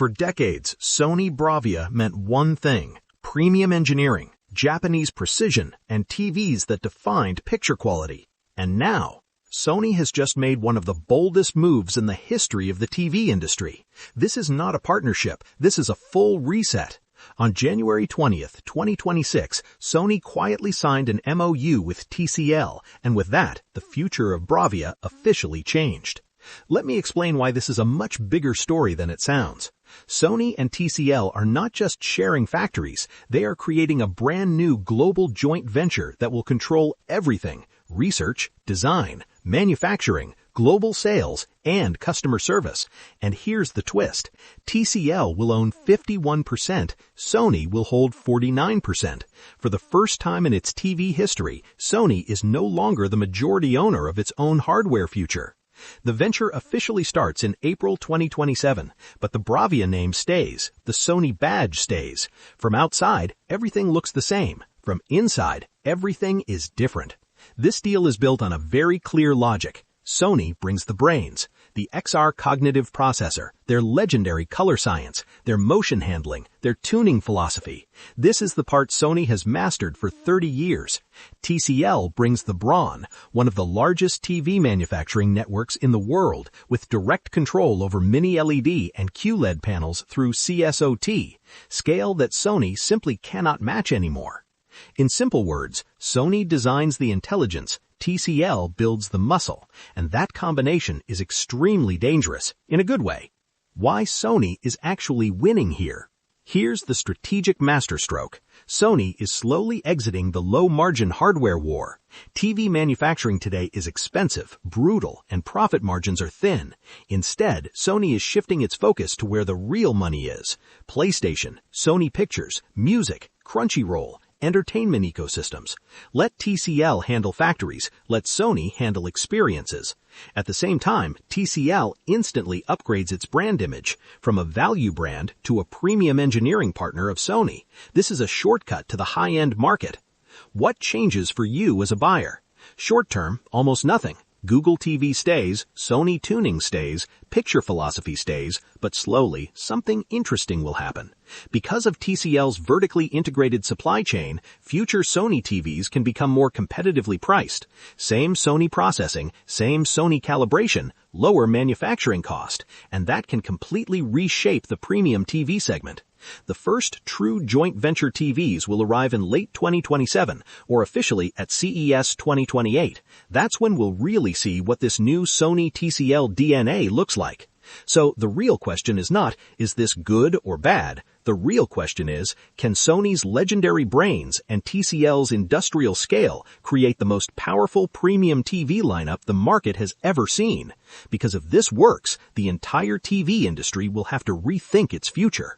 For decades, Sony Bravia meant one thing: premium engineering, Japanese precision, and TVs that defined picture quality. And now, Sony has just made one of the boldest moves in the history of the TV industry. This is not a partnership, this is a full reset. On January 20th, 2026, Sony quietly signed an MOU with TCL, and with that, the future of Bravia officially changed. Let me explain why this is a much bigger story than it sounds. Sony and TCL are not just sharing factories, they are creating a brand new global joint venture that will control everything: research, design, manufacturing, global sales, and customer service. And here's the twist: TCL will own 51%, Sony will hold 49%. For the first time in its TV history, Sony is no longer the majority owner of its own hardware future. The venture officially starts in April 2027, but the Bravia name stays, the Sony badge stays. From outside, everything looks the same. From inside, everything is different. This deal is built on a very clear logic. Sony brings the brains, the XR cognitive processor, their legendary color science, their motion handling, their tuning philosophy. This is the part Sony has mastered for 30 years. TCL brings the brawn, one of the largest TV manufacturing networks in the world, with direct control over mini LED and QLED panels through CSOT, scale that Sony simply cannot match anymore. In simple words, Sony designs the intelligence, TCL builds the muscle, and that combination is extremely dangerous, in a good way. Why Sony is actually winning here? Here's the strategic masterstroke. Sony is slowly exiting the low-margin hardware war. TV manufacturing today is expensive, brutal, and profit margins are thin. Instead, Sony is shifting its focus to where the real money is: PlayStation, Sony Pictures, music, Crunchyroll, entertainment ecosystems. Let TCL handle factories, let Sony handle experiences. At the same time, TCL instantly upgrades its brand image from a value brand to a premium engineering partner of Sony. This is a shortcut to the high-end market. What changes for you as a buyer? Short term, almost nothing. Google TV stays, Sony tuning stays, picture philosophy stays, but slowly, something interesting will happen. Because of TCL's vertically integrated supply chain, future Sony TVs can become more competitively priced. Same Sony processing, same Sony calibration, lower manufacturing cost, and that can completely reshape the premium TV segment. The first true joint venture TVs will arrive in late 2027, or officially at CES 2028. That's when we'll really see what this new Sony TCL DNA looks like. So the real question is not, is this good or bad? The real question is, can Sony's legendary brains and TCL's industrial scale create the most powerful premium TV lineup the market has ever seen? Because if this works, the entire TV industry will have to rethink its future.